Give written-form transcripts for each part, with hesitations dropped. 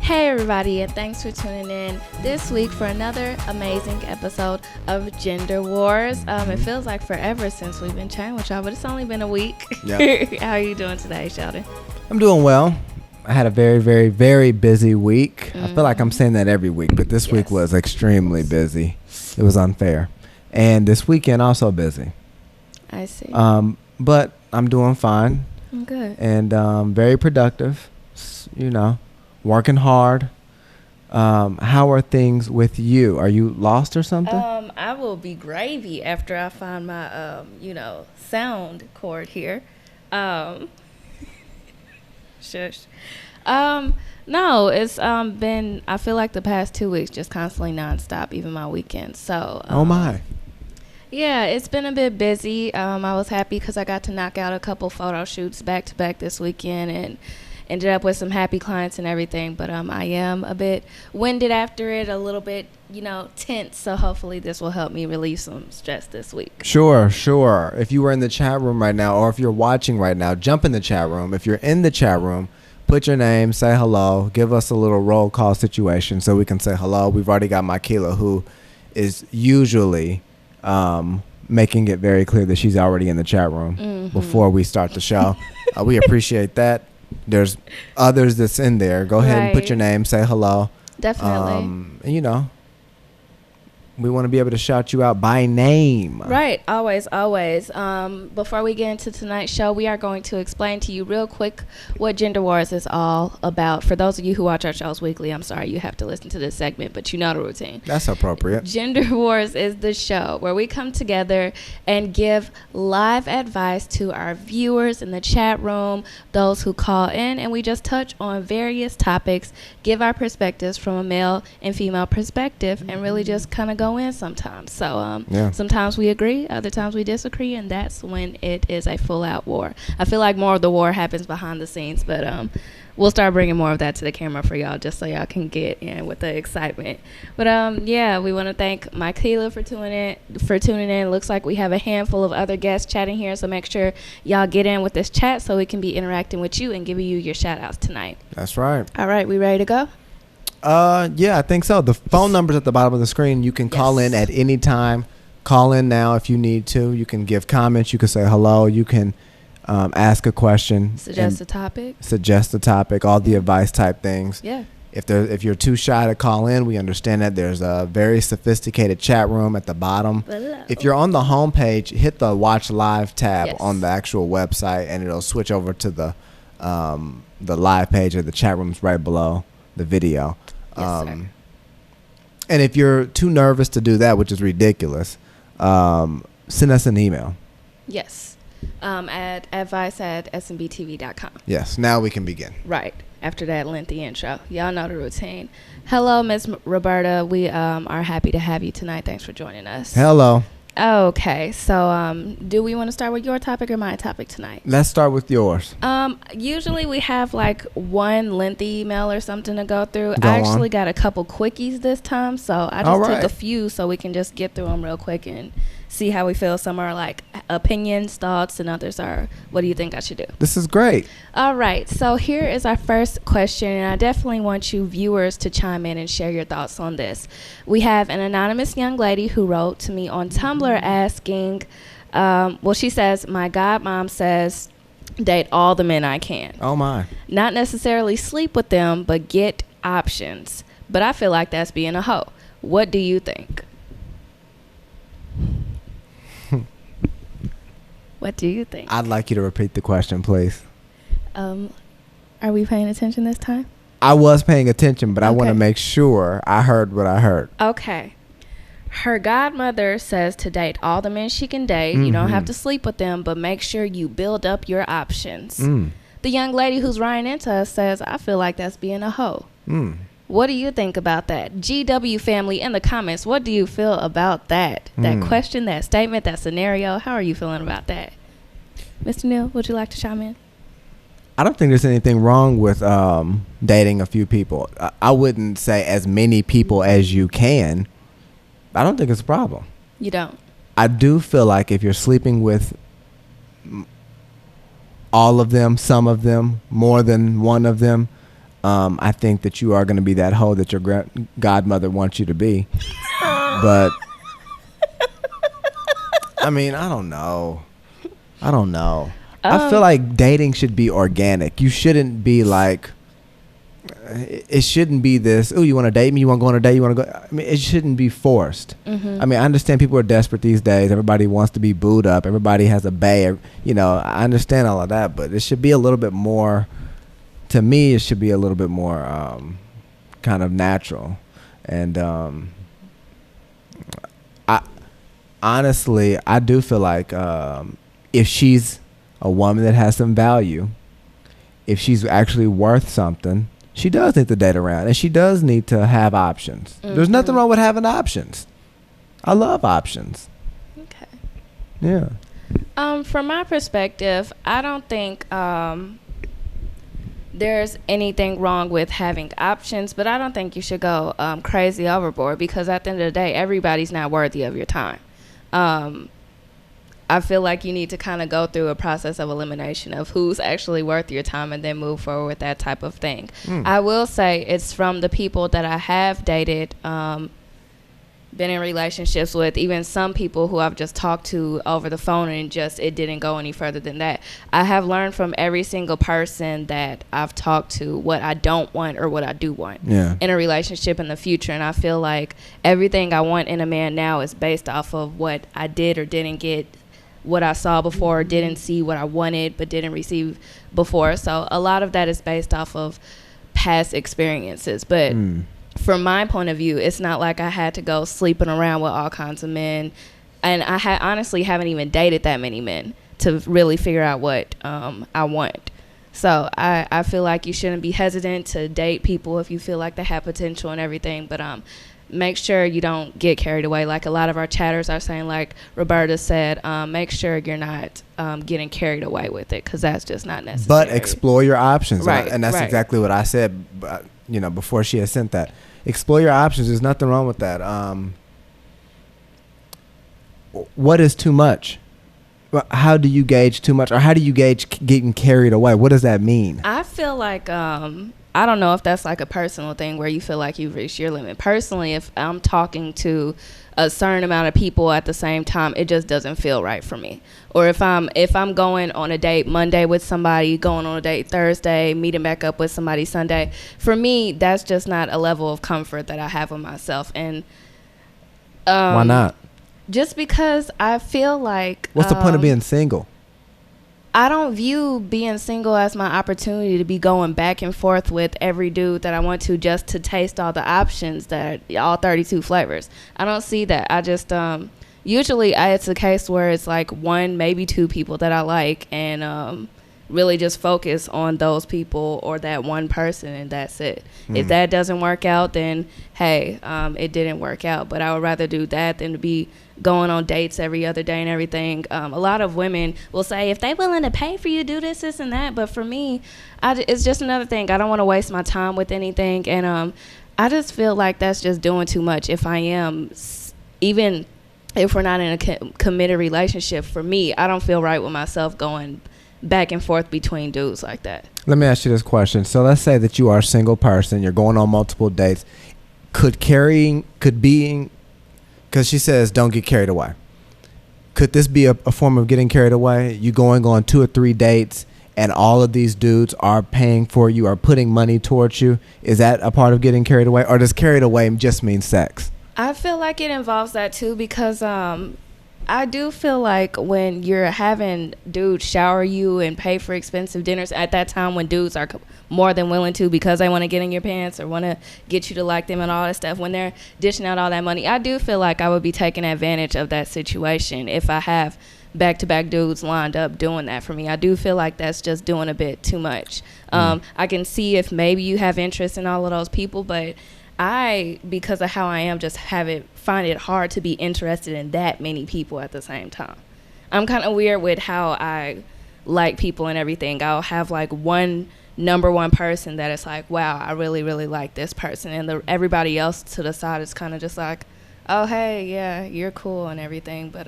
Hey everybody, and thanks for tuning in this week for another amazing episode of Gender Wars. It feels like forever since we've been chatting with y'all, but it's only been a week. Yep. How are you doing today, Sheldon? I'm doing well. I had a very, very, very busy week. I feel like I'm saying that every week, but this week was extremely busy. It was unfair. And this weekend also busy. I see. But I'm doing fine. I'm good. And very productive, working hard. How are things with you? Are you lost or something? I will be gravy after I find my, sound cord here. Shush. No, it's been, I feel like the past 2 weeks just constantly nonstop, even my weekends. So, oh my. Yeah, it's been a bit busy. I was happy because I got to knock out a couple photo shoots back to back this weekend and ended up with some happy clients and everything. But I am a bit winded after it, a little bit, tense. So hopefully this will help me relieve some stress this week. Sure. If you were in the chat room right now, or if you're watching right now, jump in the chat room. If you're in the chat room, put your name, say hello, give us a little roll call situation so we can say hello. We've already got Michaela, who is usually making it very clear that she's already in the chat room before we start the show. We appreciate that. There's others that's in there. Go ahead and put your name, say hello. Definitely. We want to be able to shout you out by name. Right. Always. Before we get into tonight's show, we are going to explain to you real quick what Gender Wars is all about. For those of you who watch our shows weekly, I'm sorry you have to listen to this segment, but you know the routine. That's appropriate. Gender Wars is the show where we come together and give live advice to our viewers in the chat room, those who call in, and we just touch on various topics, give our perspectives from a male and female perspective, and really just kind of go in sometimes. So sometimes we agree, other times we disagree, and that's when it is a full-out war. I feel like more of the war happens behind the scenes, but we'll start bringing more of that to the camera for y'all, just so y'all can get in with the excitement. But we want to thank Michaela for tuning in. Looks like we have a handful of other guests chatting here, so make sure y'all get in with this chat so we can be interacting with you and giving you your shout outs tonight. That's right. All right, we ready to go? I think so. The phone number's at the bottom of the screen. You can call in at any time. Call in now if you need to. You can give comments. You can say hello. You can ask a question. Suggest a topic. All the advice type things. Yeah. If you're too shy to call in, we understand that. There's a very sophisticated chat room at the bottom. Hello. If you're on the home page, hit the Watch Live tab on the actual website, and it'll switch over to the live page, or the chat room's right below the video. And if you're too nervous to do that, which is ridiculous, send us an email. Yes. At advice@snbtv.com. Yes. Now we can begin. Right. After that lengthy intro. Y'all know the routine. Hello, Miss Roberta. We are happy to have you tonight. Thanks for joining us. Hello. Okay, so do we want to start with your topic or my topic tonight? Let's start with yours. Usually we have like one lengthy email or something to go through. I actually got a couple quickies this time, so I just took a few so we can just get through them real quick and see how we feel. Some are like opinions, thoughts, and others are, what do you think I should do? This is great. All right, so here is our first question, and I definitely want you viewers to chime in and share your thoughts on this. We have an anonymous young lady who wrote to me on Tumblr asking, she says, my godmom says, date all the men I can. Oh my. Not necessarily sleep with them, but get options. But I feel like that's being a hoe. What do you think? What do you think? I'd like you to repeat the question, please. Are we paying attention this time? I was paying attention, but I want to make sure I heard what I heard. Okay. Her godmother says to date all the men she can date. You don't have to sleep with them, but make sure you build up your options. The young lady who's writing into us says, I feel like that's being a hoe. What do you think about that? GW family in the comments, what do you feel about that? That question, that statement, that scenario? How are you feeling about that? Mr. Neal, would you like to chime in? I don't think there's anything wrong with dating a few people. I wouldn't say as many people as you can. I don't think it's a problem. You don't? I do feel like if you're sleeping with all of them, some of them, more than one of them, I think that you are going to be that hoe that your godmother wants you to be. But I mean, I don't know. I feel like dating should be organic. You shouldn't be like, it shouldn't be this, oh, you want to date me? You want to go on a date? You want to go? I mean, it shouldn't be forced. Mm-hmm. I mean, I understand people are desperate these days. Everybody wants to be booed up. Everybody has a bae. You know, I understand all of that, but it should be a little bit more, to me, it should be a little bit more kind of natural. And honestly, I do feel like if she's a woman that has some value, if she's actually worth something, she does need to date around, and she does need to have options. Mm-hmm. There's nothing wrong with having options. I love options. Okay. Yeah. From my perspective, I don't think there's anything wrong with having options, but I don't think you should go crazy overboard, because at the end of the day, everybody's not worthy of your time. I feel like you need to kind of go through a process of elimination of who's actually worth your time and then move forward with that type of thing. I will say it's from the people that I have dated, been in relationships with, even some people who I've just talked to over the phone and just it didn't go any further than that. I have learned from every single person that I've talked to what I don't want or what I do want in a relationship in the future. And I feel like everything I want in a man now is based off of what I did or didn't get, what I saw before, didn't see what I wanted but didn't receive before. So a lot of that is based off of past experiences. But from my point of view, it's not like I had to go sleeping around with all kinds of men, and I honestly haven't even dated that many men to really figure out what I want. So I feel like you shouldn't be hesitant to date people if you feel like they have potential and everything, but make sure you don't get carried away. Like a lot of our chatters are saying, like Roberta said, make sure you're not getting carried away with it, because that's just not necessary. But explore your options. Right, and that's exactly what I said, you know, before she had sent that. Explore your options. There's nothing wrong with that. What is too much? How do you gauge too much? Or how do you gauge getting carried away? What does that mean? I feel like I don't know if that's like a personal thing where you feel like you've reached your limit. Personally, if I'm talking to a certain amount of people at the same time, it just doesn't feel right for me. Or if I'm going on a date Monday with somebody, going on a date Thursday, meeting back up with somebody Sunday, for me, that's just not a level of comfort that I have with myself. And why not? Just because I feel like... What's the point of being single? I don't view being single as my opportunity to be going back and forth with every dude that I want to just to taste all the options, that all 32 flavors. I don't see that. I just usually it's a case where it's like one, maybe two people that I like, and really just focus on those people or that one person, and that's it. If that doesn't work out, then hey, it didn't work out. But I would rather do that than to be going on dates every other day and everything. A lot of women will say, if they're willing to pay for you, do this and that. But for me, it's just another thing. I don't want to waste my time with anything. And I just feel like that's just doing too much. If I am, even if we're not in a committed relationship, for me, I don't feel right with myself going back and forth between dudes like that. Let me ask you this question. So let's say that you are a single person, you're going on multiple dates. Could being, because she says don't get carried away, could this be a form of getting carried away? You going on 2 or 3 dates and all of these dudes are paying for you, are putting money towards you. Is that a part of getting carried away, or does carried away just mean sex? I feel like it involves that too, because I do feel like when you're having dudes shower you and pay for expensive dinners at that time, when dudes are more than willing to, because they want to get in your pants or want to get you to like them and all that stuff, when they're dishing out all that money, I do feel like I would be taking advantage of that situation if I have back-to-back dudes lined up doing that for me. I do feel like that's just doing a bit too much. I can see if maybe you have interest in all of those people, but I, because of how I am, just find it hard to be interested in that many people at the same time. I'm kind of weird with how I like people and everything. I'll have like one number one person that it's like, wow, I really, really like this person. And everybody else to the side is kind of just like, oh, hey, yeah, you're cool and everything. But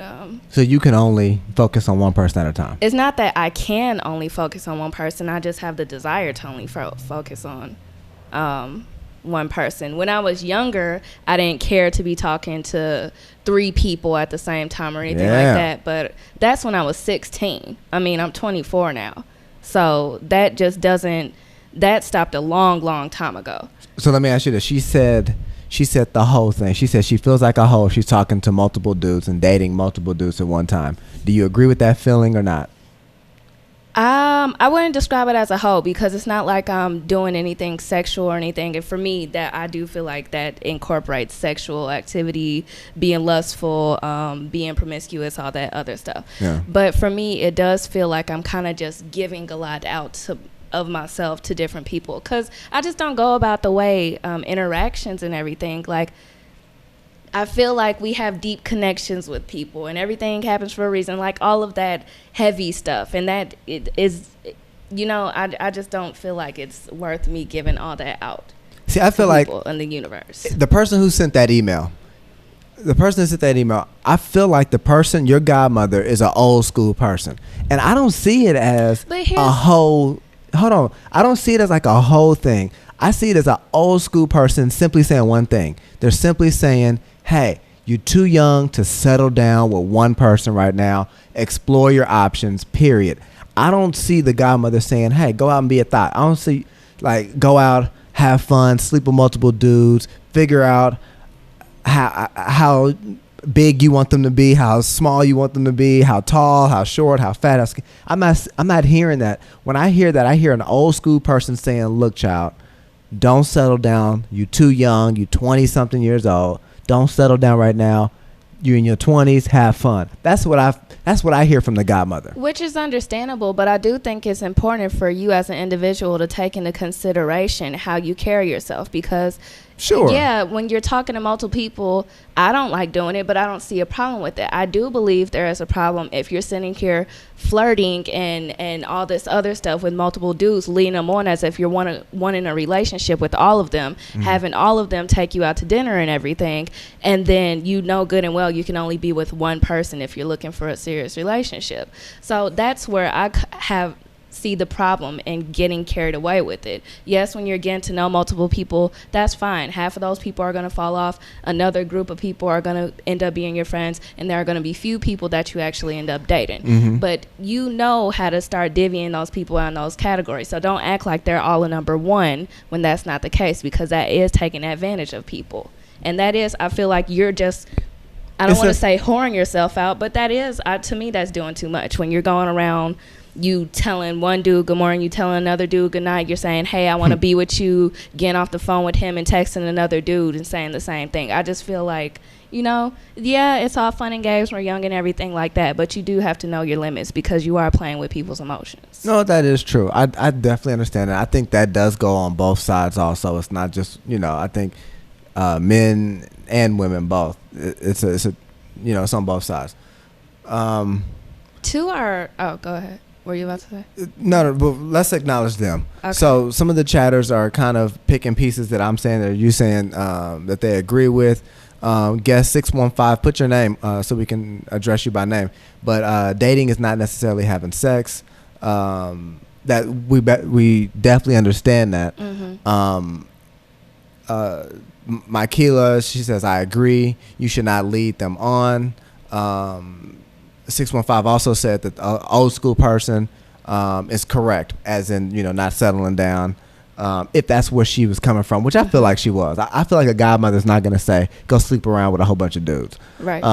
so you can only focus on one person at a time? It's not that I can only focus on one person. I just have the desire to only focus on one person. When I was younger, I didn't care to be talking to 3 people at the same time or anything like that. But that's when I was 16. I mean, I'm 24 now. So that just doesn't, that stopped a long, long time ago. So let me ask you this. She said the whole thing. She said she feels like a hoe. She's talking to multiple dudes and dating multiple dudes at one time. Do you agree with that feeling or not? I wouldn't describe it as a hoe because it's not like I'm doing anything sexual or anything. And for me, that I do feel like that incorporates sexual activity, being lustful, being promiscuous, all that other stuff. Yeah. But for me, it does feel like I'm kind of just giving a lot out of myself to different people because I just don't go about the way interactions and everything. Like, I feel like we have deep connections with people and everything happens for a reason, like all of that heavy stuff. And that it is, you know, I just don't feel like it's worth me giving all that out. See, I feel like in the universe. The person who sent that email, I feel like the person, your godmother, is an old school person. And I don't see it as a whole, I don't see it as like a whole thing. I see it as an old school person simply saying one thing. They're simply saying, hey, you're too young to settle down with one person right now. Explore your options, period. I don't see the godmother saying, hey, go out and be a thought. I don't see, like, go out, have fun, sleep with multiple dudes, figure out how big you want them to be, how small you want them to be, how tall, how short, how fat, how skinny. I'm not hearing that. When I hear that, I hear an old school person saying, look, child, don't settle down. You're too young. You're 20-something years old. Don't settle down right now. You're in your 20s. Have fun. That's what I hear from the godmother. Which is understandable, but I do think it's important for you as an individual to take into consideration how you carry yourself because sure. Yeah, when you're talking to multiple people, I don't like doing it, but I don't see a problem with it. I do believe there is a problem if you're sitting here flirting and all this other stuff with multiple dudes, leading them on as if you're wanting a relationship with all of them, having all of them take you out to dinner and everything, and then you know good and well you can only be with one person if you're looking for a serious relationship. So that's where I see the problem in getting carried away with it. Yes, when you're getting to know multiple people, that's fine. Half of those people are going to fall off. Another group of people are going to end up being your friends, and there are going to be few people that you actually end up dating. But you know how to start divvying those people out in those categories. So don't act like they're all a number one when that's not the case, because that is taking advantage of people. And that is, I feel like you're just, I don't want to say whoring yourself out, but that is, to me, that's doing too much. When you're going around, you telling one dude good morning, you telling another dude good night, you're saying, hey, I want to be with you, getting off the phone with him and texting another dude and saying the same thing. I just feel like, you know, yeah, it's all fun and games, we're young and everything like that, but you do have to know your limits because you are playing with people's emotions. No, that is true. I definitely understand that. I think that does go on both sides also. It's not just, you know, I think men and women both. It's a you know, it's on both sides. Oh, go ahead. What were you about to say? No, but let's acknowledge them. Okay. So some of the chatters are kind of picking pieces that I'm saying that you saying that they agree with. Guest 615, put your name so we can address you by name. But dating is not necessarily having sex. That we definitely understand that. Mykela, she says, I agree. You should not lead them on. 615 also said that the old school person is correct, as in, you know, not settling down. If that's where she was coming from, which I feel like she was. I feel like a godmother's not going to say, go sleep around with a whole bunch of dudes. Right.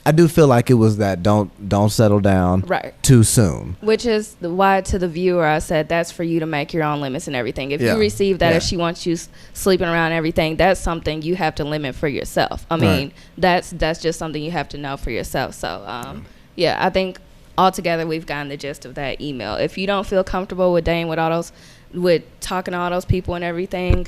I do feel like it was that don't settle down too soon. Which is why to the viewer I said that's for you to make your own limits and everything. If you receive that, if she wants you sleeping around and everything, that's something you have to limit for yourself. I mean, that's just something you have to know for yourself. So, yeah, I think altogether we've gotten the gist of that email. If you don't feel comfortable with dating with talking to all those people and everything,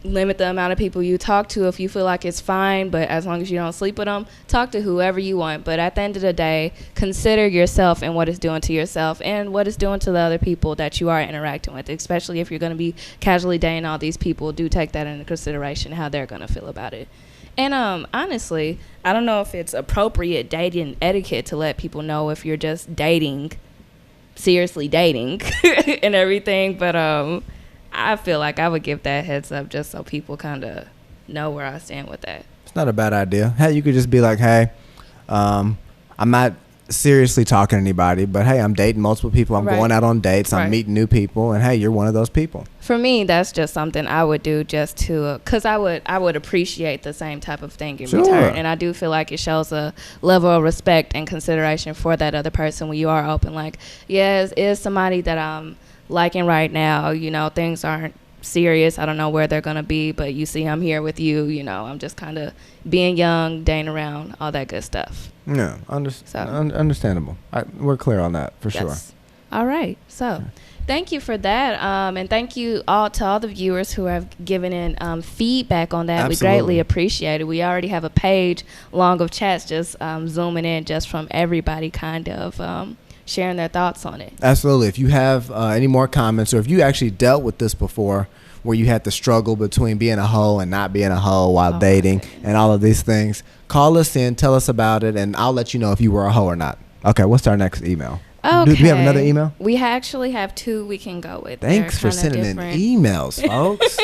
limit the amount of people you talk to. If you feel like it's fine, but as long as you don't sleep with them, talk to whoever you want. But at the end of the day, consider yourself and what it's doing to yourself and what it's doing to the other people that you are interacting with, especially if you're going to be casually dating all these people. Do take that into consideration, how they're going to feel about it. And honestly, I don't know if it's appropriate dating etiquette to let people know if you're just dating, seriously dating and everything, but I feel like I would give that heads up just so people kind of know where I stand with that. It's not a bad idea. Hey, you could just be like, hey, I'm not seriously talking to anybody, but hey, I'm dating multiple people. I'm going out on dates. I'm meeting new people, and hey, you're one of those people. For me, that's just something I would do just to, because I would appreciate the same type of thing in return, and I do feel like it shows a level of respect and consideration for that other person when you are open. Like, yeah, is somebody that I'm liking right now. You know, things aren't serious. I don't know where they're gonna be, but you see, I'm here with you. You know, I'm just kind of being young, dating around, all that good stuff. Yeah, understandable. We're clear on that for sure. All right. So thank you for that. And thank you all to all the viewers who have given in feedback on that. Absolutely. We greatly appreciate it. We already have a page long of chats just zooming in just from everybody kind of sharing their thoughts on it. Absolutely. If you have any more comments, or if you actually dealt with this before, where you had to struggle between being a hoe and not being a hoe while dating and all of these things, call us in, tell us about it, and I'll let you know if you were a hoe or not. Okay, what's our next email? Okay. Do we have another email? We actually have 2 we can go with. Thanks for sending in emails, folks.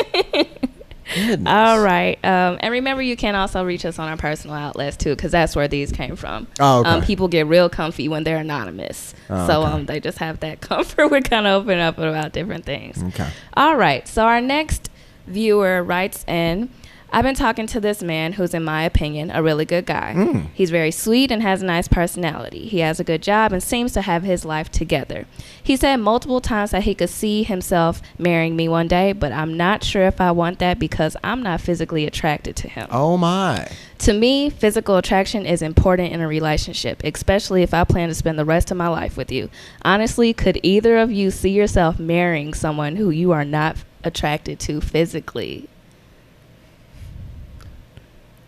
Goodness. All right. And remember, you can also reach us on our personal outlets, too, because that's where these came from. Oh, okay. People get real comfy when they're anonymous. They just have that comfort. We're kind of open up about different things. Okay. All right. So our next viewer writes in, I've been talking to this man who's, in my opinion, a really good guy. He's very sweet and has a nice personality. He has a good job and seems to have his life together. He said multiple times that he could see himself marrying me one day, but I'm not sure if I want that because I'm not physically attracted to him. Oh, my. To me, physical attraction is important in a relationship, especially if I plan to spend the rest of my life with you. Honestly, could either of you see yourself marrying someone who you are not attracted to physically?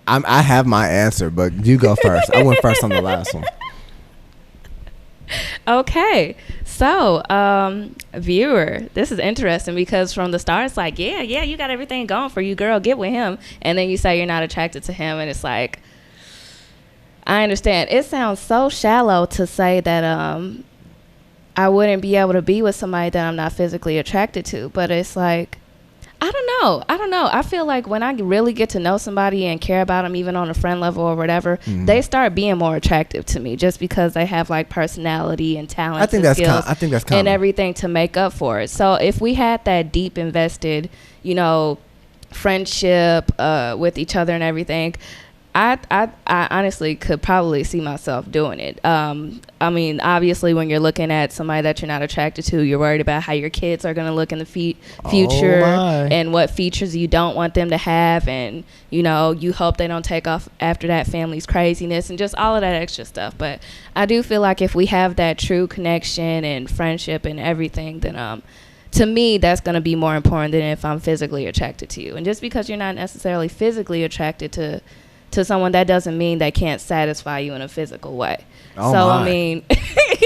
I have my answer, but you go first. I went first on the last one. Okay. So, viewer, this is interesting because from the start, it's like, yeah, you got everything going for you, girl. Get with him. And then you say you're not attracted to him. And it's like, I understand. It sounds so shallow to say that I wouldn't be able to be with somebody that I'm not physically attracted to. But it's like, I don't know. I feel like when I really get to know somebody and care about them, even on a friend level or whatever, they start being more attractive to me just because they have like personality and talent. I think that's common. And everything to make up for it. So if we had that deep invested, friendship with each other and everything, I honestly could probably see myself doing it. I mean, obviously, when you're looking at somebody that you're not attracted to, you're worried about how your kids are going to look in the future and what features you don't want them to have. And, you hope they don't take off after that family's craziness and just all of that extra stuff. But I do feel like if we have that true connection and friendship and everything, then to me, that's going to be more important than if I'm physically attracted to you. And just because you're not necessarily physically attracted to someone, that doesn't mean they can't satisfy you in a physical way. I mean,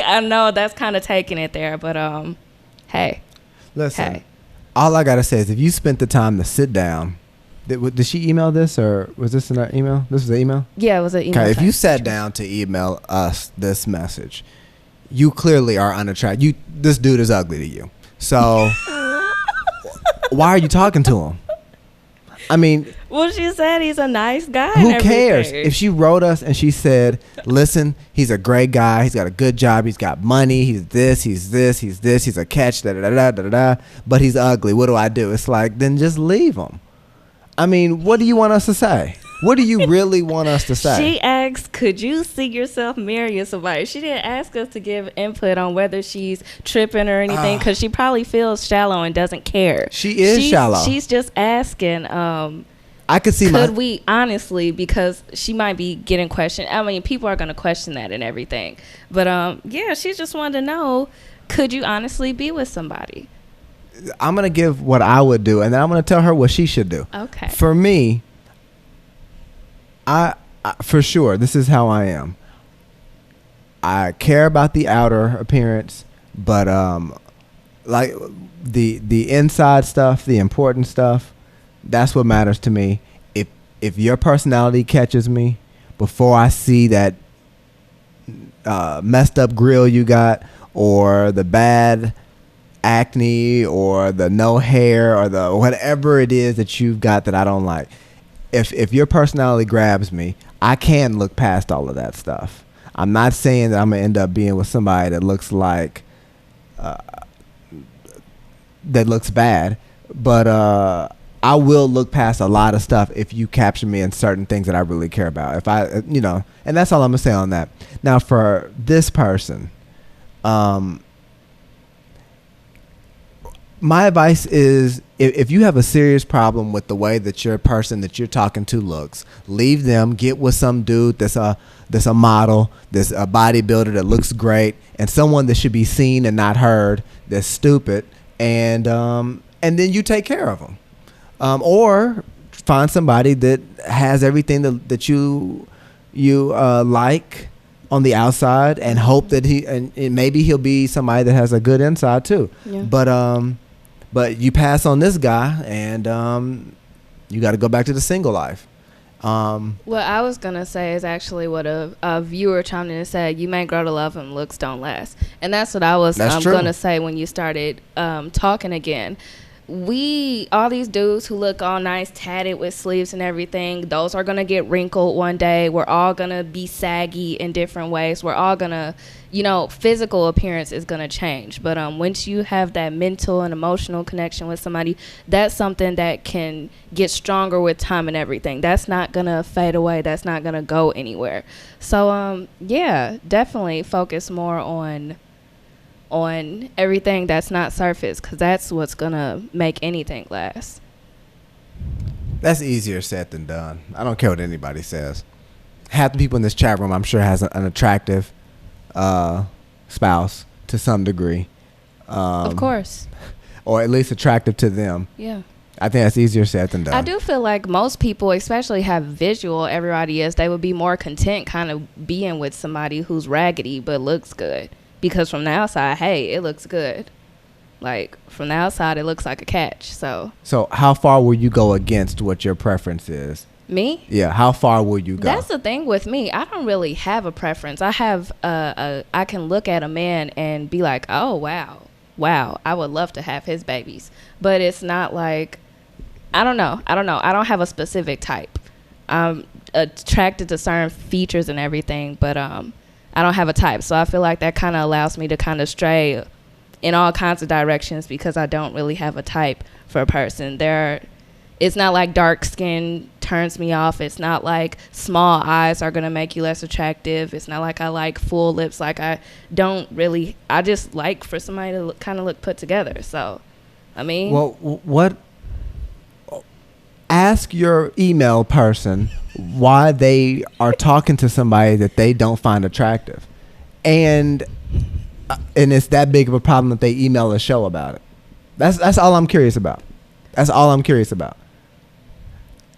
I know that's kind of taking it there, but hey. Listen, all I got to say is if you spent the time to sit down, did she email this or was this in our email? This was an email? Yeah, it was an email. Okay, if you sat down to email us this message, you clearly are unattracted. This dude is ugly to you. So why are you talking to him? I mean, well, she said he's a nice guy. Who cares? If she wrote us and she said, listen, he's a great guy. He's got a good job. He's got money. He's this, he's this, he's this. He's a catch, da-da-da-da-da-da. But he's ugly. What do I do? It's like, then just leave him. I mean, what do you want us to say? What do you really want us to say? She asked, could you see yourself marrying somebody? She didn't ask us to give input on whether she's tripping or anything because she probably feels shallow and doesn't care. She's shallow. She's just asking, I could see could we honestly, because she might be getting questioned. I mean, people are going to question that and everything. But yeah, she just wanted to know, could you honestly be with somebody? I'm going to give what I would do, and then I'm going to tell her what she should do. Okay. For me, I for sure, this is how I am. I care about the outer appearance, but like the inside stuff, the important stuff, that's what matters to me. If your personality catches me before I see that messed up grill you got or the bad acne or the no hair or the whatever it is that you've got that I don't like. If your personality grabs me, I can look past all of that stuff. I'm not saying that I'm gonna end up being with somebody that looks like that looks bad, but I will look past a lot of stuff if you capture me in certain things that I really care about. If I, and that's all I'm gonna say on that. Now for this person, my advice is if you have a serious problem with the way that your person that you're talking to looks, leave them, get with some dude that's a model, that's a bodybuilder that looks great, and someone that should be seen and not heard, that's stupid, and then you take care of them. Or find somebody that has everything that you like on the outside, and hope that and maybe he'll be somebody that has a good inside too. Yeah. But you pass on this guy, and you got to go back to the single life. What I was gonna say is actually what a viewer chimed in and said: "You may grow to love him, looks don't last." And that's what I was gonna say when you started talking again. All these dudes who look all nice, tatted with sleeves and everything, those are going to get wrinkled one day. We're all going to be saggy in different ways. We're all going to, physical appearance is going to change. But once you have that mental and emotional connection with somebody, that's something that can get stronger with time and everything. That's not going to fade away. That's not going to go anywhere. So, definitely focus more on everything that's not surface, because that's what's gonna make anything last. That's easier said than done. I don't care what anybody says. Half the people in this chat room, I'm sure, has an attractive spouse to some degree. Of course. Or at least attractive to them. Yeah. I think that's easier said than done. I do feel like most people, especially have visual, everybody is, they would be more content kind of being with somebody who's raggedy but looks good. Because from the outside, hey, it looks good. Like, from the outside, it looks like a catch. So how far will you go against what your preference is? Me? Yeah, how far will you go? That's the thing with me. I don't really have a preference. I have I can look at a man and be like, oh, wow, I would love to have his babies. But it's not like, I don't know. I don't have a specific type. I'm attracted to certain features and everything, but I don't have a type. So I feel like that kind of allows me to kind of stray in all kinds of directions, because I don't really have a type for a person. It's not like dark skin turns me off. It's not like small eyes are going to make you less attractive. It's not like I like full lips. Like, I just like for somebody to kind of look put together. So, I mean. Well, ask your email person why they are talking to somebody that they don't find attractive, and it's that big of a problem that they email a show about it. That's all I'm curious about. That's all I'm curious about.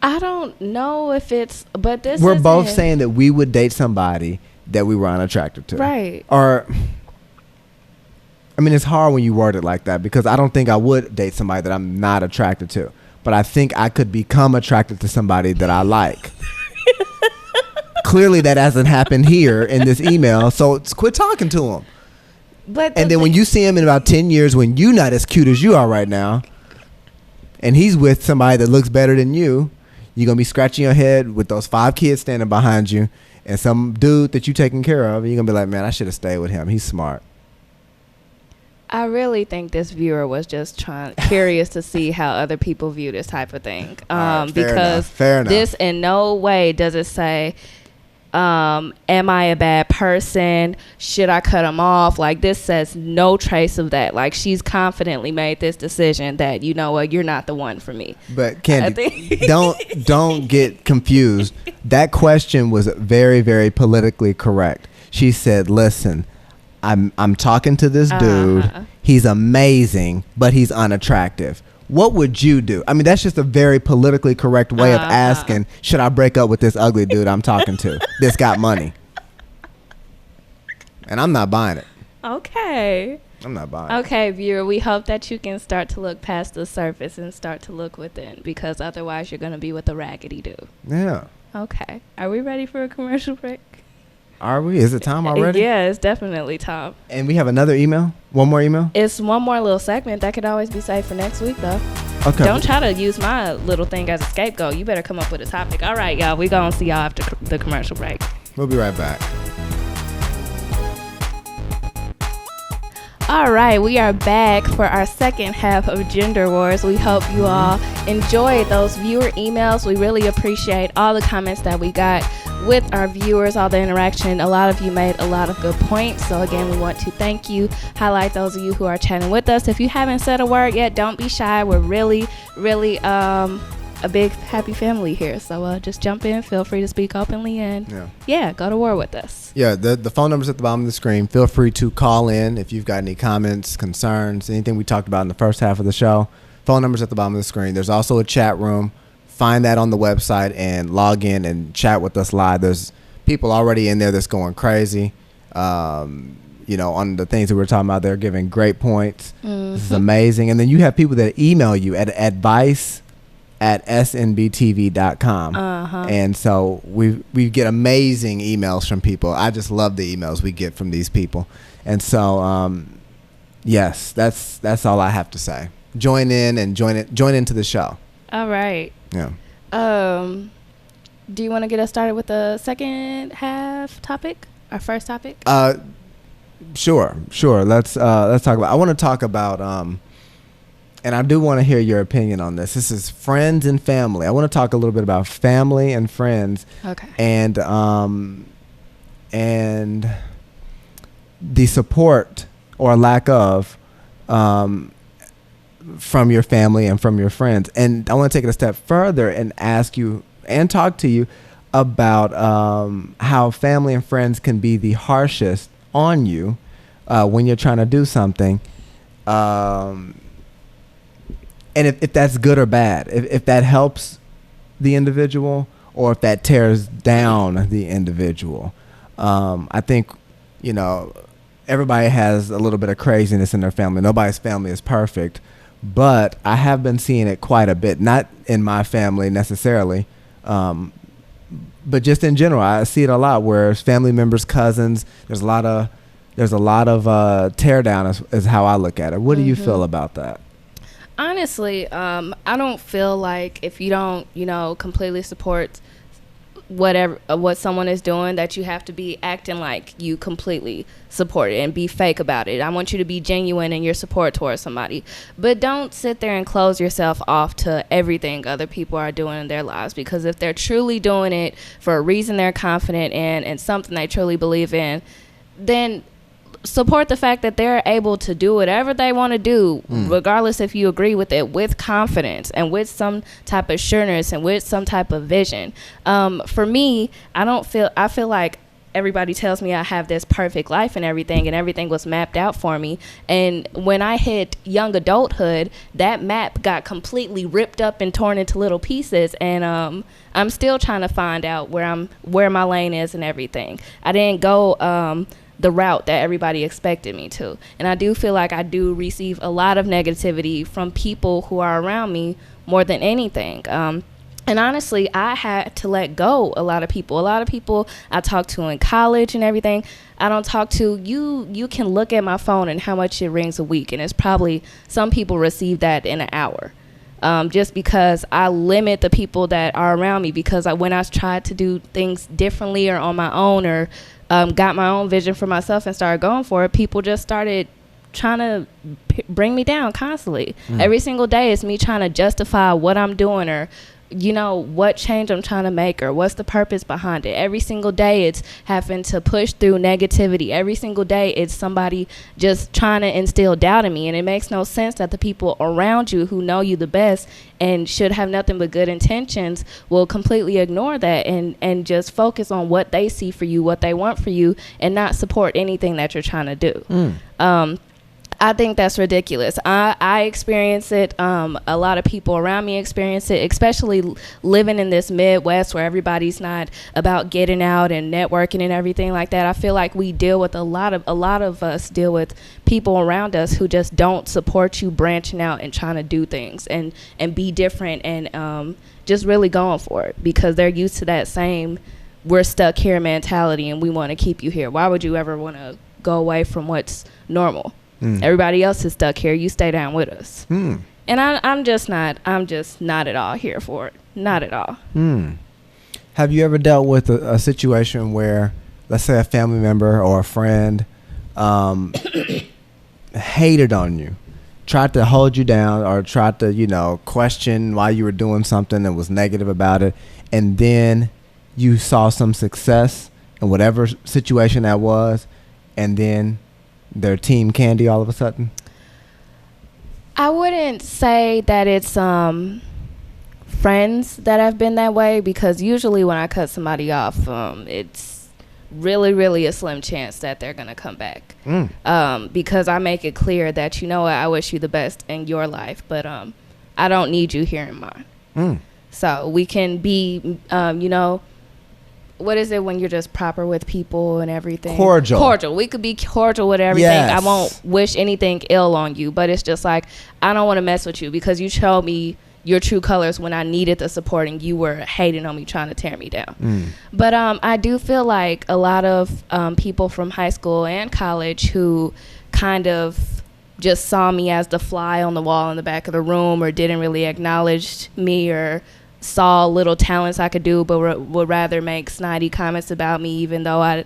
I don't know if it's, but we're both saying that we would date somebody that we were unattracted to, right? Or, I mean, it's hard when you word it like that, because I don't think I would date somebody that I'm not attracted to. But I think I could become attracted to somebody that I like. Clearly, that hasn't happened here in this email, so quit talking to him. And then when you see him in about 10 years, when you're not as cute as you are right now, and he's with somebody that looks better than you, you're going to be scratching your head with those 5 kids standing behind you and some dude that you're taking care of, and you're going to be like, man, I should have stayed with him. He's smart. I really think this viewer was just curious to see how other people view this type of thing. Because fair enough. This in no way does it say, am I a bad person? Should I cut him off? Like, this says no trace of that. Like, she's confidently made this decision that, you know what, you're not the one for me. But Candy, don't get confused. That question was very, very politically correct. She said, listen, I'm talking to this dude. He's amazing, but he's unattractive. What would you do? I mean, that's just a very politically correct way of asking, should I break up with this ugly dude I'm talking to that's got money? And I'm not buying it. Okay. I'm not buying it. Okay, viewer, we hope that you can start to look past the surface and start to look within, because otherwise you're going to be with a raggedy dude. Yeah. Okay. Are we ready for a commercial break? Are we? Is it time already? Yeah, it's definitely time. And we have another email? One more email? It's one more little segment that could always be saved for next week, though. Okay. Don't try to use my little thing as a scapegoat. You better come up with a topic. All right, y'all. We gonna see y'all after the commercial break. We'll be right back. All right, we are back for our second half of Gender Wars. We hope you all enjoyed those viewer emails. We really appreciate all the comments that we got with our viewers, all the interaction. A lot of you made a lot of good points. So again, we want to thank you, highlight those of you who are chatting with us. If you haven't said a word yet, don't be shy. We're really a big happy family here. So just jump in, feel free to speak openly, and go to war with us. Yeah, the phone number's at the bottom of the screen. Feel free to call in if you've got any comments, concerns, anything we talked about in the first half of the show. Phone number's at the bottom of the screen. There's also a chat room. Find that on the website and log in and chat with us live. There's people already in there that's going crazy. On the things that we're talking about, they're giving great points. Mm-hmm. This is amazing. And then you have people that email you at advice@snbtv.com. And so we get amazing emails from people. I just love the emails we get from these people. And so, yes, that's all I have to say. Join in and join into the show. All right. Yeah. Do you want to get us started with the second half topic? Our first topic? Sure. Let's talk about. I want to talk about and I do want to hear your opinion on this. This is friends and family. I want to talk a little bit about family and friends. Okay. And the support or lack of from your family and from your friends. And I want to take it a step further and ask you and talk to you about how family and friends can be the harshest on you when you're trying to do something. And if that's good or bad, if that helps the individual or if that tears down the individual. I think, everybody has a little bit of craziness in their family. Nobody's family is perfect. But I have been seeing it quite a bit, not in my family necessarily, but just in general. I see it a lot where family members, cousins, there's a lot of tear down is how I look at it. What do you feel about that? Honestly, I don't feel like if you don't, completely support what someone is doing, that you have to be acting like you completely support it and be fake about it. I want you to be genuine in your support towards somebody, but don't sit there and close yourself off to everything other people are doing in their lives, because if they're truly doing it for a reason they're confident in and something they truly believe in, then support the fact that they're able to do whatever they want to do, regardless if you agree with it, with confidence and with some type of sureness and with some type of vision. For me, I feel like everybody tells me I have this perfect life and everything was mapped out for me. And when I hit young adulthood, that map got completely ripped up and torn into little pieces. And I'm still trying to find out where my lane is and everything. I didn't go the route that everybody expected me to. And I do feel like I do receive a lot of negativity from people who are around me more than anything. And honestly, I had to let go a lot of people. A lot of people I talked to in college and everything, I don't talk to. You can look at my phone and how much it rings a week, and it's probably some people receive that in an hour. Just because I limit the people that are around me, because when I tried to do things differently or on my own, or got my own vision for myself and started going for it, people just started trying to bring me down constantly. Every single day it's me trying to justify what I'm doing, or what change I'm trying to make, or what's the purpose behind it. Every single day it's having to push through negativity. Every single day it's somebody just trying to instill doubt in me. And it makes no sense that the people around you who know you the best and should have nothing but good intentions will completely ignore that and just focus on what they see for you, what they want for you, and not support anything that you're trying to do. I think that's ridiculous. I experience it. A lot of people around me experience it, especially living in this Midwest where everybody's not about getting out and networking and everything like that. I feel like we deal with a lot of us deal with people around us who just don't support you branching out and trying to do things and be different and just really going for it, because they're used to that same we're stuck here mentality and we want to keep you here. Why would you ever want to go away from what's normal? Everybody else is stuck here. You stay down with us. And I'm just not at all here for it. Not at all. Have you ever dealt with a situation where, let's say, a family member or a friend hated on you, tried to hold you down, or tried to, question why you were doing something and was negative about it, and then you saw some success in whatever situation that was, and then they're team candy all of a sudden? I wouldn't say that it's friends that have been that way, because usually when I cut somebody off, it's really, really a slim chance that they're going to come back. Because I make it clear that, I wish you the best in your life, but I don't need you here in mine. So we can be, what is it when you're just proper with people and everything? Cordial. We could be cordial with everything. Yes. I won't wish anything ill on you, but it's just like, I don't want to mess with you because you showed me your true colors when I needed the support and you were hating on me, trying to tear me down. But I do feel like a lot of people from high school and college who kind of just saw me as the fly on the wall in the back of the room, or didn't really acknowledge me, or saw little talents I could do, but would rather make snidey comments about me, even though I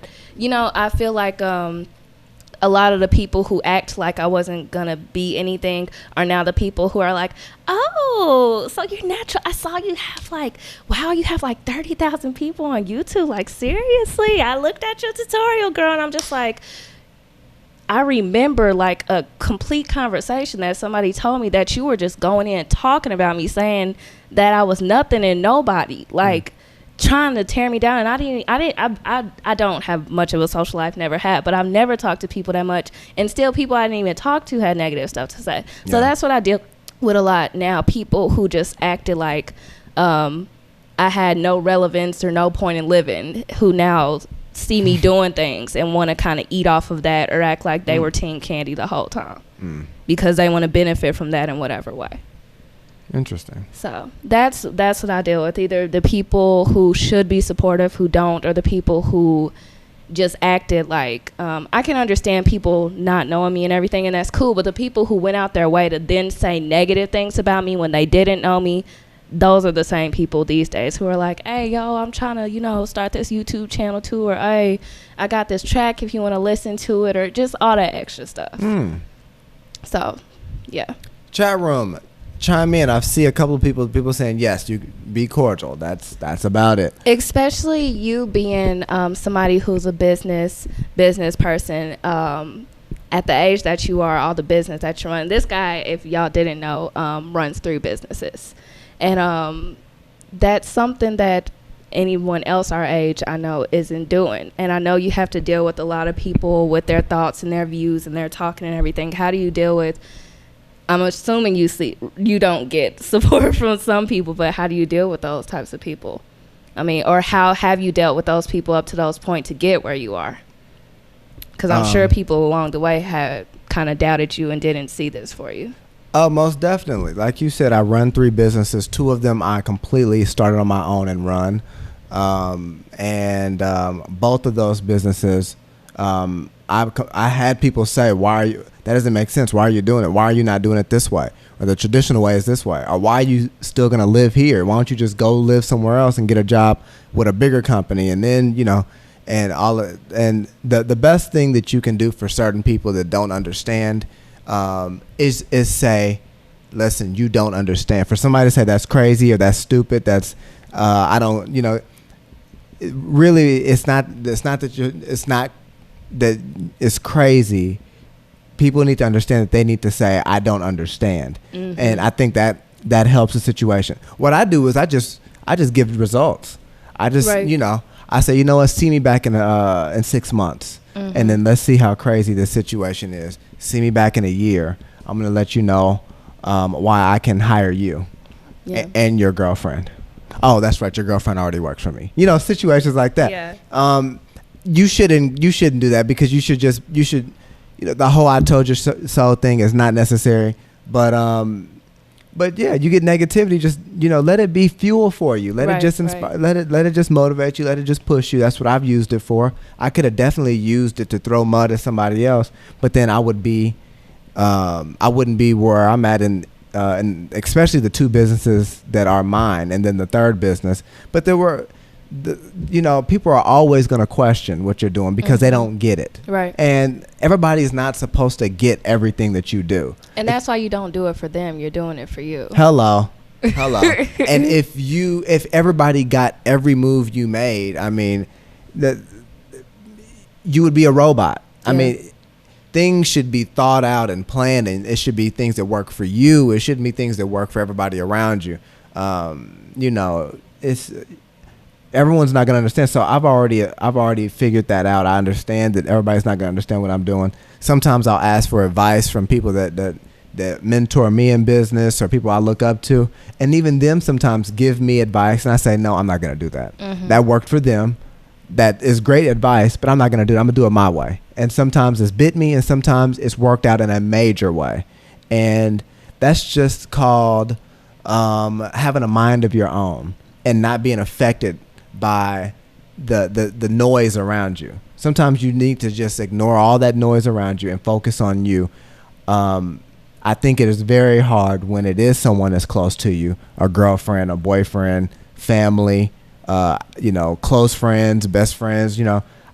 feel like a lot of the people who act like I wasn't gonna be anything are now the people who are like, oh, so you're natural. I saw you have you have 30,000 people on YouTube. Like, seriously? I looked at your tutorial, girl, and I'm just like, I remember a complete conversation that somebody told me that you were just going in talking about me, saying that I was nothing and nobody, trying to tear me down. And I don't have much of a social life, never had, but I've never talked to people that much, and still people I didn't even talk to had negative stuff to say. Yeah. So that's what I deal with a lot now. People who just acted like I had no relevance or no point in living, who now see me doing things and want to kind of eat off of that, or act like they were team candy the whole time because they want to benefit from that in whatever way. Interesting. So that's what I deal with. Either the people who should be supportive who don't, or the people who just acted like, I can understand people not knowing me and everything, and that's cool, but the people who went out their way to then say negative things about me when they didn't know me, those are the same people these days who are like, hey, yo, I'm trying to, start this YouTube channel too, or hey, I got this track if you want to listen to it, or just all that extra stuff. So, yeah. Chat room, chime in. I see a couple of people saying, yes, you be cordial. That's about it. Especially you being somebody who's a business person, at the age that you are, all the business that you run. This guy, if y'all didn't know, runs 3 businesses. And that's something that anyone else our age I know isn't doing. And I know you have to deal with a lot of people with their thoughts and their views and their talking and everything. How do you deal with, I'm assuming you don't get support from some people, but how do you deal with those types of people? I mean, or how have you dealt with those people up to those points to get where you are? Because I'm sure people along the way had kind of doubted you and didn't see this for you. Oh, most definitely. Like you said, I run 3 businesses. 2 of them I completely started on my own and run. Both of those businesses, I had people say, why are you, that doesn't make sense. Why are you doing it? Why are you not doing it this way? Or the traditional way is this way. Or why are you still going to live here? Why don't you just go live somewhere else and get a job with a bigger company? And then, and the best thing that you can do for certain people that don't understand is say, listen, you don't understand. For somebody to say that's crazy or that's stupid, that's I don't, really, it's not that it's crazy. People need to understand that they need to say, I don't understand. And I think that helps the situation. What I do is I just give results. I just, I say, what, see me back in 6 months. And then let's see how crazy this situation is. See me back in a year. I'm going to let you know why I can hire you and your girlfriend. Oh, that's right. Your girlfriend already works for me. Situations like that. Yeah. You shouldn't do that, because you should, the whole I told you so thing is not necessary. But, But yeah, you get negativity, just, let it be fuel for you. Let it just inspire, let it just motivate you. Let it just push you. That's what I've used it for. I could have definitely used it to throw mud at somebody else, but then I wouldn't be where I'm at and especially the two businesses that are mine, and then the third business. But people are always going to question what you're doing because they don't get it. Right. And everybody's not supposed to get everything that you do. And that's why you don't do it for them. You're doing it for you. Hello. And if everybody got every move you made, I mean, you would be a robot. Yeah. I mean, things should be thought out and planned, and it should be things that work for you. It shouldn't be things that work for everybody around you. Everyone's not going to understand. So I've already figured that out. I understand that everybody's not going to understand what I'm doing. Sometimes I'll ask for advice from people that mentor me in business, or people I look up to, and even them sometimes give me advice, and I say, no, I'm not going to do that. Mm-hmm. That worked for them. That is great advice, but I'm not going to do it. I'm going to do it my way. And sometimes it's bit me, and sometimes it's worked out in a major way. And that's just called having a mind of your own and not being affected by the noise around you. Sometimes you need to just ignore all that noise around you and focus on you. I think it is very hard when it is someone that's close to you, a girlfriend, a boyfriend, family, close friends, best friends.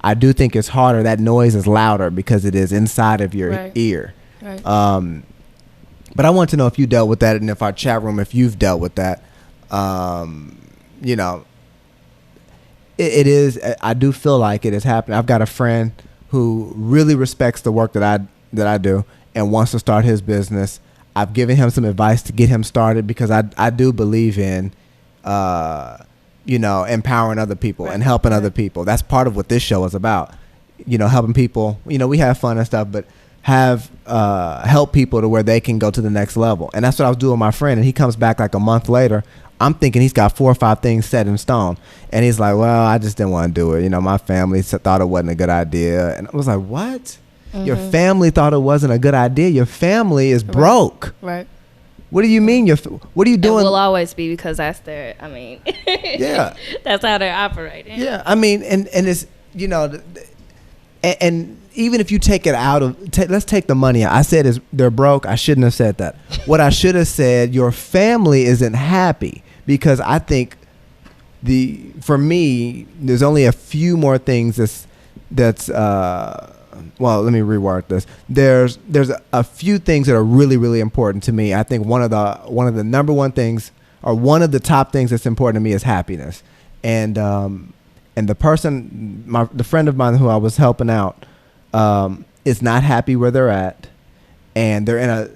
I do think it's harder. That noise is louder because it is inside of your ear. Right. But I want to know if you dealt with that, and if our chat room, if you've dealt with that. It is. I do feel like it is happening. I've got a friend who really respects the work that I do and wants to start his business. I've given him some advice to get him started because I do believe in, empowering other people and helping other people. That's part of what this show is about. Helping people. We have fun and stuff, but help people to where they can go to the next level. And that's what I was doing with my friend. And he comes back like a month later. I'm thinking he's got 4 or 5 things set in stone. And he's like, well, I just didn't want to do it. My family thought it wasn't a good idea. And I was like, what? Mm-hmm. Your family thought it wasn't a good idea? Your family is broke. Right. What do you mean? What are you doing? It will always be, because that's their, yeah. That's how they're operating. Yeah. And it's, and even if you take it out of, let's take the money out. I said they're broke. I shouldn't have said that. What I should have said, your family isn't happy. Because I think for me, there's only a few more things that's well, let me reword this. There's a few things that are really, really important to me. I think one of the number one things, or one of the top things that's important to me, is happiness. And the friend of mine who I was helping out is not happy where they're at, and they're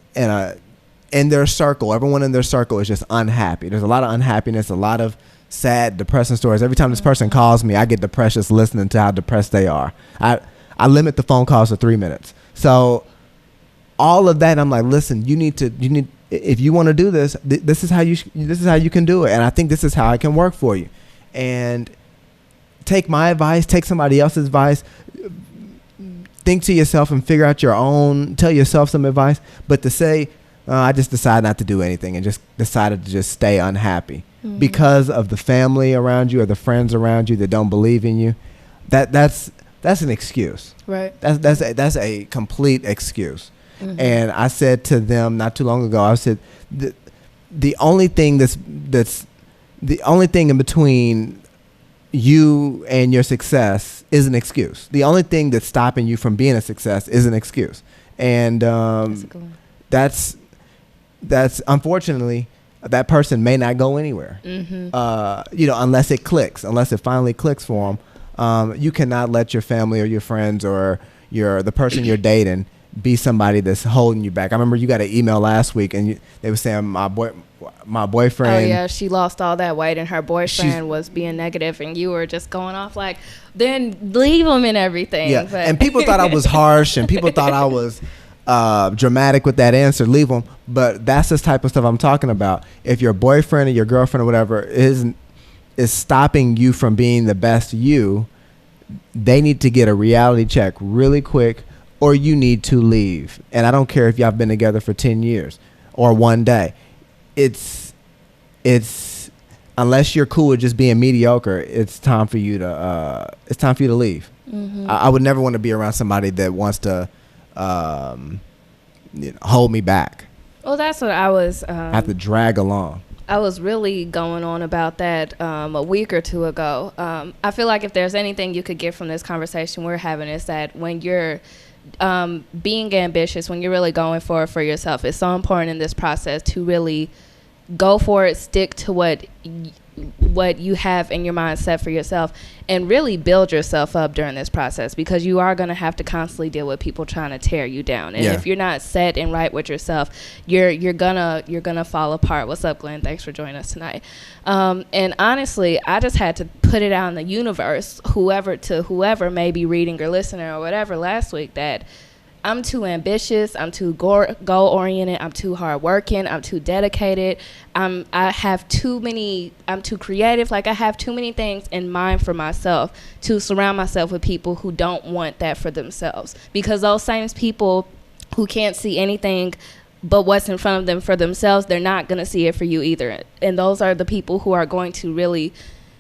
in their circle. Everyone in their circle is just unhappy. There's a lot of unhappiness, a lot of sad, depressing stories. Every time this person calls me, I get depressed just listening to how depressed they are. I limit the phone calls to 3 minutes. So all of that, I'm like, listen, you need if you want to do this, this is how you can do it. And I think this is how it can work for you. And take my advice, take somebody else's advice, think to yourself and figure out tell yourself some advice. But to say, I just decided not to do anything and just decided to just stay unhappy because of the family around you or the friends around you that don't believe in you, that's an excuse. Right. That's a complete excuse. Mm-hmm. And I said to them not too long ago, I said, the only thing that's the only thing in between you and your success is an excuse. The only thing that's stopping you from being a success is an excuse. And that's unfortunately, that person may not go anywhere. Mm-hmm. Unless it finally clicks for them. You cannot let your family or your friends or the person you're dating be somebody that's holding you back. I remember you got an email last week and they were saying my boyfriend. Oh yeah, she lost all that weight and her boyfriend was being negative, and you were just going off like, then leave him and everything. Yeah, and people thought I was harsh, and people thought I was dramatic with that answer. Leave them. But that's the type of stuff I'm talking about. If your boyfriend or your girlfriend or whatever is stopping you from being the best you, they need to get a reality check really quick, or you need to leave. And I don't care if y'all been together for 10 years or one day. it's unless you're cool with just being mediocre, it's time for you to leave. I would never want to be around somebody that wants to hold me back. Well, that's what I was have to drag along. I was really going on about that a week or two ago. I feel like if there's anything you could get from this conversation we're having, is that when you're being ambitious, when you're really going for it for yourself, it's so important in this process to really go for it, stick to what you have in your mind set for yourself, and really build yourself up during this process, because you are going to have to constantly deal with people trying to tear you down. And if you're not set and right with yourself, you're gonna fall apart. What's up, Glenn? Thanks for joining us tonight. And honestly, I just had to put it out in the universe, whoever may be reading or listening or whatever, last week, that I'm too ambitious, I'm too goal-oriented, I'm too hardworking, I'm too dedicated, I'm too creative. Like, I have too many things in mind for myself to surround myself with people who don't want that for themselves. Because those same people who can't see anything but what's in front of them for themselves, they're not going to see it for you either. And those are the people who are going to really...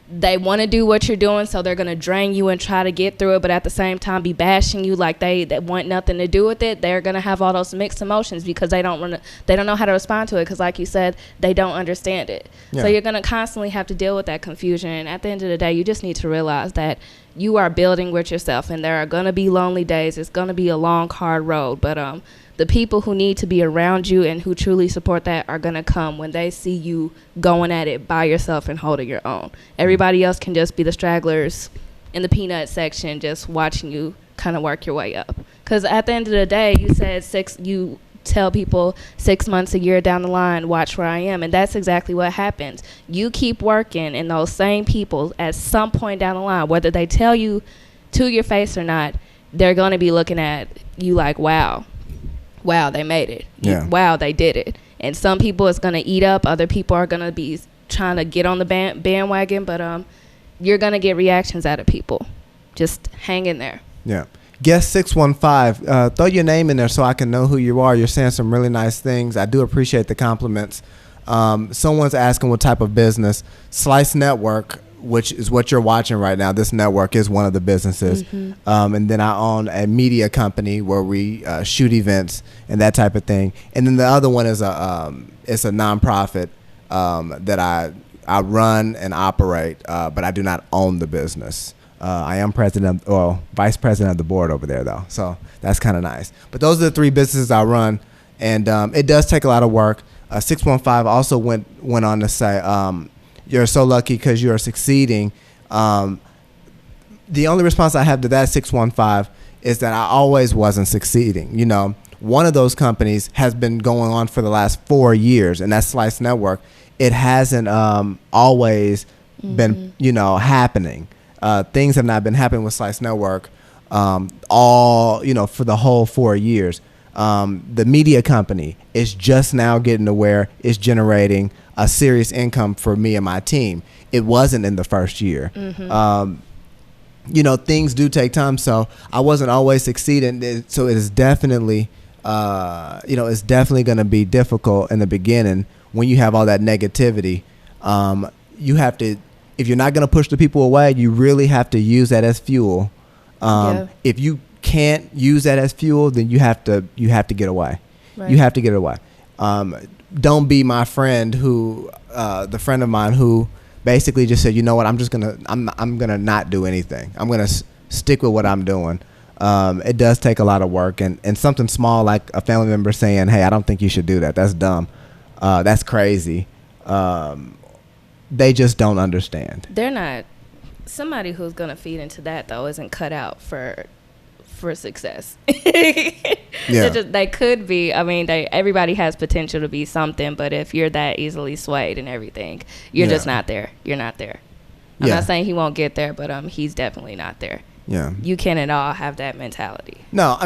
they want to do what you're doing, so they're going to drain you and try to get through it, but at the same time be bashing you like they want nothing to do with it. They're going to have all those mixed emotions because they don't know how to respond to it, because like you said, they don't understand it. So you're going to constantly have to deal with that confusion. And at the end of the day, you just need to realize that you are building with yourself, and there are going to be lonely days. It's going to be a long, hard road, but the people who need to be around you and who truly support that are going to come when they see you going at it by yourself and holding your own. Everybody else can just be the stragglers in the peanut section, just watching you kind of work your way up. Because at the end of the day, you tell people 6 months, a year down the line, watch where I am. And that's exactly what happens. You keep working, and those same people at some point down the line, whether they tell you to your face or not, they're going to be looking at you like, wow, they made it. Wow, they did it. And some people it's going to eat up. Other people are going to be trying to get on the bandwagon. But you're going to get reactions out of people. Just hang in there. Yeah. Guest 615, throw your name in there so I can know who you are. You're saying some really nice things. I do appreciate the compliments. Someone's asking what type of business. Slice Network, which is what you're watching right now. This network is one of the businesses. And then I own a media company where we shoot events and that type of thing. And then the other one is it's a nonprofit that I run and operate, but I do not own the business. I am vice president of the board over there, though. So that's kind of nice. But those are the three businesses I run, and it does take a lot of work. 615 also went on to say, you're so lucky because you are succeeding. The only response I have to that 615 is that I always wasn't succeeding. You know, one of those companies has been going on for the last 4 years, and that's Slice Network. It hasn't always been, happening. Things have not been happening with Slice Network for the whole 4 years. The media company is just now getting to where it's generating a serious income for me and my team. It wasn't in the first year. Things do take time, so I wasn't always succeeding. So it is definitely, it's definitely going to be difficult in the beginning when you have all that negativity. You have to, if you're not going to push the people away, you really have to use that as fuel. If you can't use that as fuel, then you have to get away. Right. You have to get away. Don't be my friend the friend of mine who basically just said, you know what, I'm gonna not do anything. I'm gonna stick with what I'm doing. It does take a lot of work, and something small like a family member saying, hey, I don't think you should do that. That's dumb. That's crazy. They just don't understand. They're not. Somebody who's gonna feed into that though isn't cut out for success. They could be. I mean, everybody has potential to be something, but if you're that easily swayed and everything, you're just not there. You're not there. I'm not saying he won't get there, but he's definitely not there. Yeah, you can at all have that mentality. No,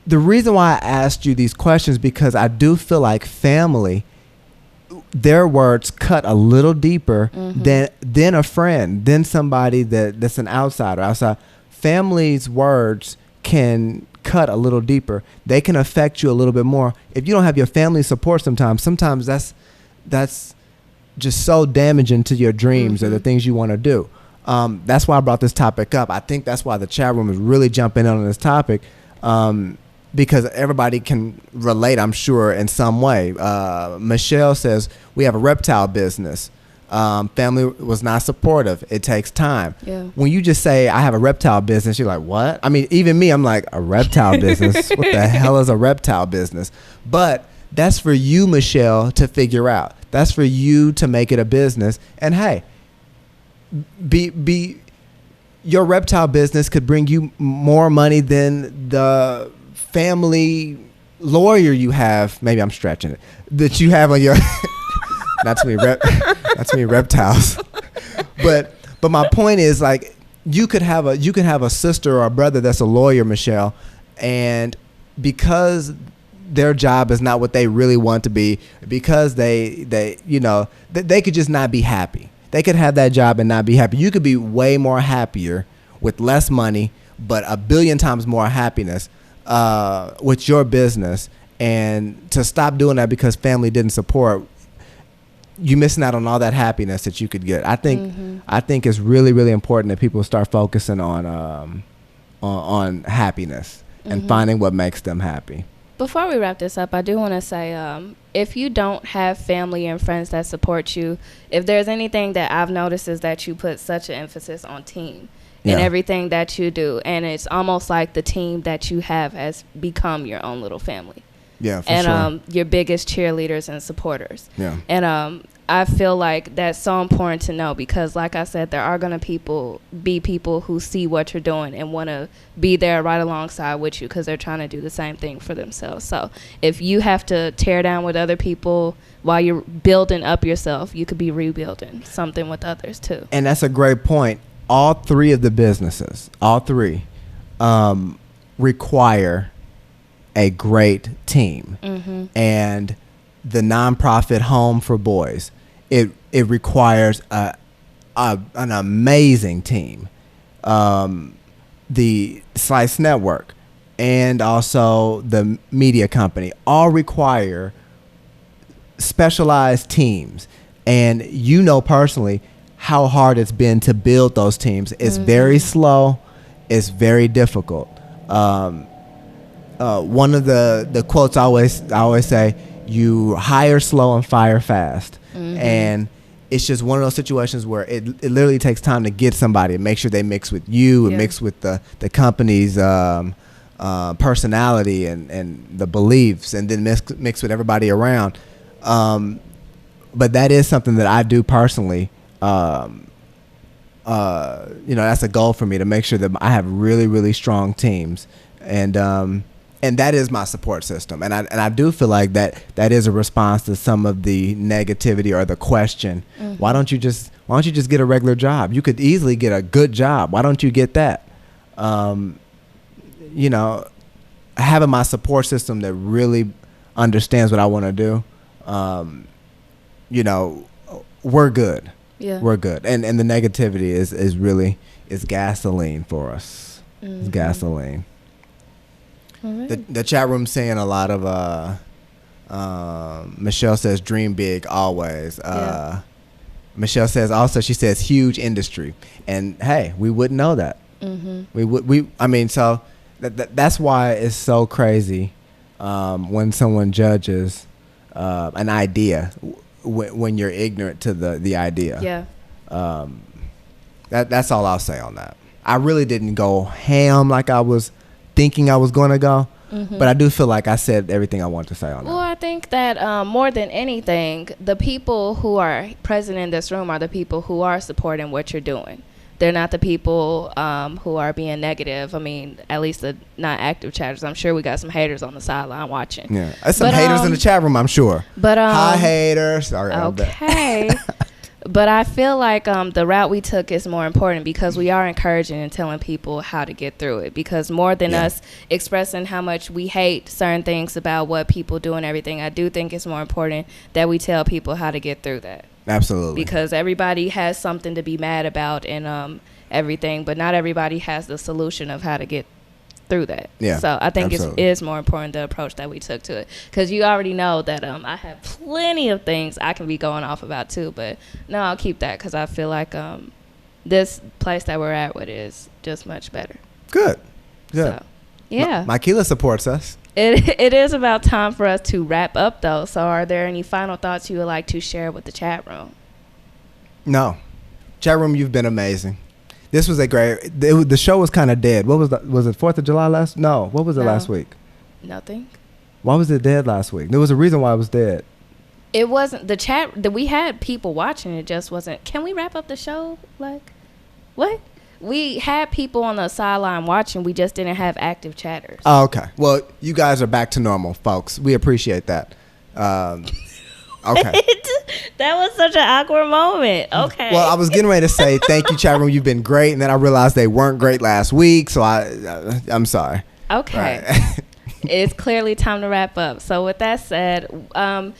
the reason why I asked you these questions because I do feel like family, their words cut a little deeper than a friend, than somebody that's an outside. Family's words can cut a little deeper. They can affect you a little bit more. If you don't have your family support sometimes that's just so damaging to your dreams or the things you want to do. That's why I brought this topic up. I think that's why the chat room is really jumping in on this topic, because everybody can relate, I'm sure, in some way. Michelle says, we have a reptile business. Family was not supportive. It takes time. Yeah. When you just say, I have a reptile business, you're like, what? I mean, even me, I'm like, a reptile business? What the hell is a reptile business? But that's for you, Michelle, to figure out. That's for you to make it a business. And hey, your reptile business could bring you more money than the family lawyer you have. Maybe I'm stretching it. That you have on your... Not too many reptiles. But my point is, like, you could have a sister or a brother that's a lawyer, Michelle, and because their job is not what they really want to be, because they could just not be happy. They could have that job and not be happy. You could be way more happier with less money, but a billion times more happiness with your business. And to stop doing that because family didn't support, you're missing out on all that happiness that you could get. I think it's really, really important that people start focusing on happiness and finding what makes them happy. Before we wrap this up, I do want to say, if you don't have family and friends that support you, if there's anything that I've noticed is that you put such an emphasis on team in everything that you do. And it's almost like the team that you have has become your own little family. Yeah, for sure. Your biggest cheerleaders and supporters. Yeah. And I feel like that's so important to know because, like I said, there are going to be people who see what you're doing and want to be there right alongside with you because they're trying to do the same thing for themselves. So if you have to tear down with other people while you're building up yourself, you could be rebuilding something with others too. And that's a great point. All three of the businesses, require a great team. And the nonprofit Home for Boys, it requires an amazing team. The Slice Network and also the media company all require specialized teams. And you know personally how hard it's been to build those teams. It's very slow. It's very difficult. One of the quotes I always say, you hire slow and fire fast. And it's just one of those situations where it literally takes time to get somebody and make sure they mix with you and mix with the company's personality and the beliefs, and then mix with everybody around. But that is something that I do personally. That's a goal for me, to make sure that I have really, really strong teams. And that is my support system. And I do feel like that is a response to some of the negativity or the question. Why don't you just get a regular job? You could easily get a good job. Why don't you get that? Having my support system that really understands what I want to do, we're good. Yeah. We're good. And the negativity is really gasoline for us. It's gasoline. Right. The chat room saying a lot of Michelle says dream big always. Michelle says also, she says huge industry, and hey, we wouldn't know that. So that's why it's so crazy when someone judges an idea when you're ignorant to the idea. That's all I'll say on that. I really didn't go ham like I was thinking I was going to go, but I do feel like I said everything I wanted to say on that. Well, I think that more than anything, the people who are present in this room are the people who are supporting what you're doing. They're not the people who are being negative. I mean, at least the not active chatters. I'm sure we got some haters on the sideline watching. Yeah, there's some haters in the chat room, I'm sure. But hi, haters. Sorry, okay. But I feel like the route we took is more important because we are encouraging and telling people how to get through it. Because more than us expressing how much we hate certain things about what people do and everything, I do think it's more important that we tell people how to get through that. Absolutely. Because everybody has something to be mad about and everything, but not everybody has the solution of how to get through that. Yeah, so I think absolutely. it is more important the approach that we took to it, because you already know that I have plenty of things I can be going off about too, but no, I'll keep that because I feel like this place that we're at with is just much better. Good. So, yeah. Maikila supports us. It is about time for us to wrap up though. So are there any final thoughts you would like to share with the chat room? No. Chat room, you've been amazing. This was a great. The show was kind of dead. What was was it 4th of July last? No. What was it last week? Nothing. Why was it dead last week? There was a reason why it was dead. It wasn't the chat that we had people watching. It just wasn't. Can we wrap up the show? Like, what? We had people on the sideline watching. We just didn't have active chatters. Oh, okay. Well, you guys are back to normal, folks. We appreciate that. Okay. That was such an awkward moment. Okay. Well, I was getting ready to say thank you, chat room. You've been great, and then I realized they weren't great last week, so I'm sorry. Okay. Right. It's clearly time to wrap up. So with that said,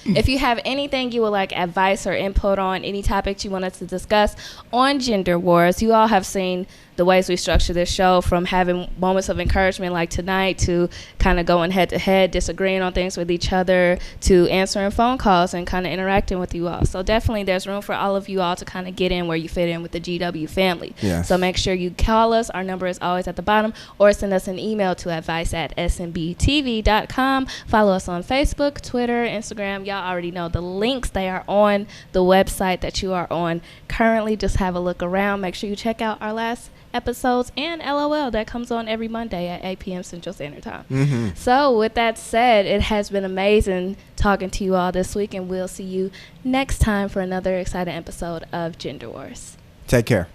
if you have anything you would like advice or input on, any topics you want us to discuss on Gender Wars, you all have seen the ways we structure this show, from having moments of encouragement like tonight to kind of going head to head, disagreeing on things with each other, to answering phone calls and kind of interacting with you all. So definitely there's room for all of you all to kind of get in where you fit in with the GW family. Yes. So make sure you call us. Our number is always at the bottom, or send us an email to advice@snbtv.com. Follow us on Facebook, Twitter, Instagram. Y'all already know the links. They are on the website that you are on currently. Just have a look around. Make sure you check out our last episodes and LOL that comes on every Monday at 8 p.m. Central Standard Time. Mm-hmm. So with that said, it has been amazing talking to you all this week, and we'll see you next time for another exciting episode of Gender Wars. Take care.